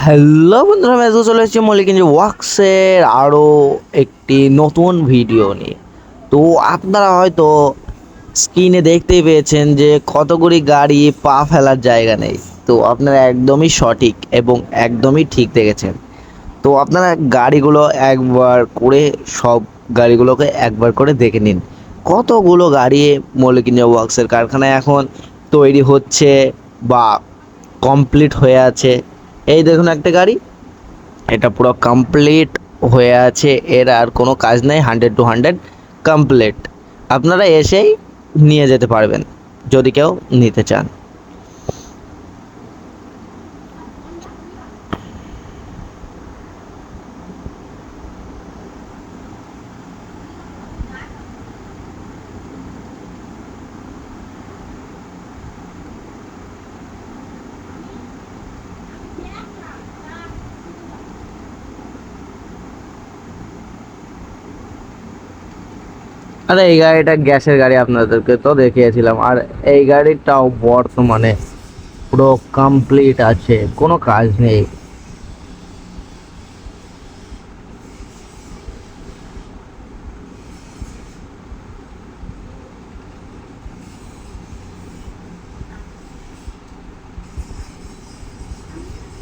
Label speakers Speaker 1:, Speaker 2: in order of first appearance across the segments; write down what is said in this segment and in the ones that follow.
Speaker 1: Hello বন্ধুরা, আমি আজকে চলে এসেছি মল্লিকগঞ্জ ওয়ার্কসের আরও একটি নতুন ভিডিও নিয়ে। তো আপনারা হয়তো স্ক্রিনে দেখতেই পেয়েছেন যে কতগুলি গাড়ি পা ফেলার জায়গা নেই। তো আপনারা একদমই সঠিক এবং একদমই ঠিক দেখেছেন। তো আপনারা গাড়িগুলো একবার করে সব গাড়িগুলোকে একবার করে দেখে নিন। কতগুলো গাড়ি মল্লিকগঞ্জ ওয়ার্কসের কারখানায় এখন তৈরি হচ্ছে বা কমপ্লিট হয়ে আছে। এই দেখুন একটা গাড়ি, এটা পুরো কমপ্লিট হয়ে আছে, এর আর কোনো কাজ নেই, 100 to 100 কমপ্লিট। আপনারা এসেই নিয়ে যেতে পারবেন যদি কেউ নিতে চান। আরে এই গাড়িটা গ্যাসের গাড়ি আপনাদেরকে তো দেখিয়েছিলাম, আর এই গাড়িটাও বর্তমানে পুরো কমপ্লিট আছে, কোনো কাজ নেই।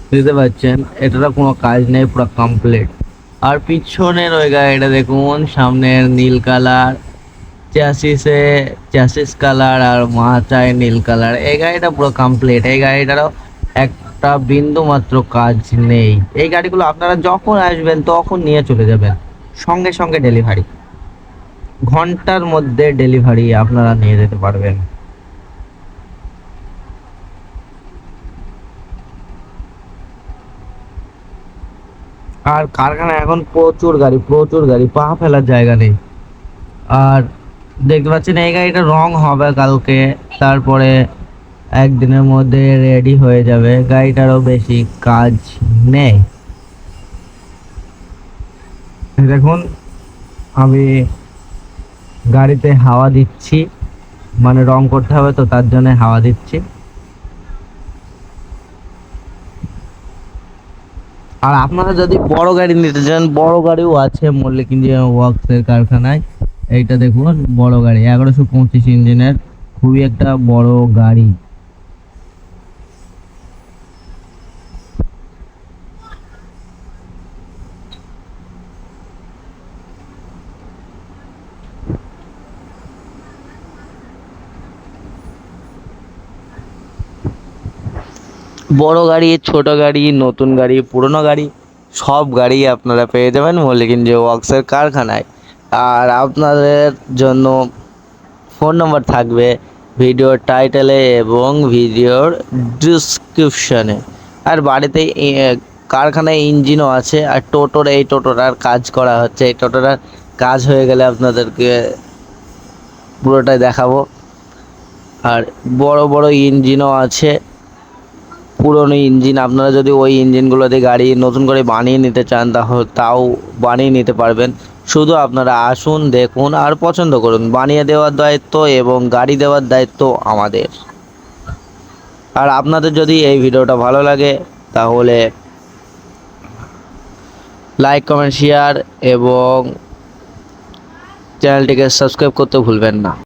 Speaker 1: বুঝতে পারছেন, এটারও কোনো কাজ নেই, পুরো কমপ্লিট। আর পিছনের ওই গাড়িটা দেখুন, সামনের নীল কালার, চ্যাসিসে চ্যাসিস কালার আর মাথায় নীল কালার। এই গাড়িটা পুরো কমপ্লিট, এই গাড়িটারও একটা বিন্দু মাত্র কাজ নেই। এই গাড়িগুলো আপনারা যখন আসবেন তখন নিয়ে চলে যাবেন, সঙ্গে সঙ্গে ডেলিভারি, ঘন্টার মধ্যে ডেলিভারি আপনারা নিয়ে যেতে পারবেন। আর কারখানায় এখন প্রচুর গাড়ি, প্রচুর গাড়ি, পা ফেলার জায়গা নেই। আর দেখতে পাচ্ছেন এই গাড়িটা রং হবে কালকে, তারপরে একদিনের মধ্যে রেডি হয়ে যাবে। গাড়িটারও বেশি কাজ নেই। দেখুন, আমি গাড়িতে হাওয়া দিচ্ছি, মানে রং করতে হবে তো তার জন্য হাওয়া দিচ্ছি। আর আপনারা যদি বড় গাড়ি নিতে চান, বড় গাড়িও আছে মল্লিক ইঞ্জিনিয়ার ওয়ার্কসের কারখানায়। এইটা দেখুন, বড় গাড়ি 1125 ইঞ্জিনের, খুবই একটা বড় গাড়ি। বড় গাড়ি, ছোট গাড়ি, নতুন গাড়ি, পুরনো গাড়ি, সব গাড়ি আপনারা পেয়ে যাবেন মল্লিকগঞ্জ ওয়ার্কসের কারখানায়। আর আপনাদের জন্য ফোন নম্বর থাকবে ভিডিওর টাইটেলে এবং ভিডিওর ডিসক্রিপশনে। আর বাড়িতে কারখানায় ইঞ্জিনও আছে। আর এই টোটোটার কাজ করা হচ্ছে, এই টোটোটার কাজ হয়ে গেলে আপনাদেরকে পুরোটাই দেখাবো। আর বড় বড় ইঞ্জিনও আছে, পুরনো ইঞ্জিন। আপনারা যদি ওই ইঞ্জিনগুলো দিয়ে গাড়ি নতুন করে বানিয়ে নিতে চান তাও বানিয়ে নিতে পারবেন। শুধু আপনারা আসুন, দেখুন আর পছন্দ করুন। বানিয়ে দেওয়ার দায়িত্ব এবং গাড়ি দেওয়ার দায়িত্ব আমাদের। আর আপনাদের যদি এই ভিডিওটা ভালো লাগে তাহলে লাইক, কমেন্ট, শেয়ার এবং চ্যানেলটিকে সাবস্ক্রাইব করতে ভুলবেন না।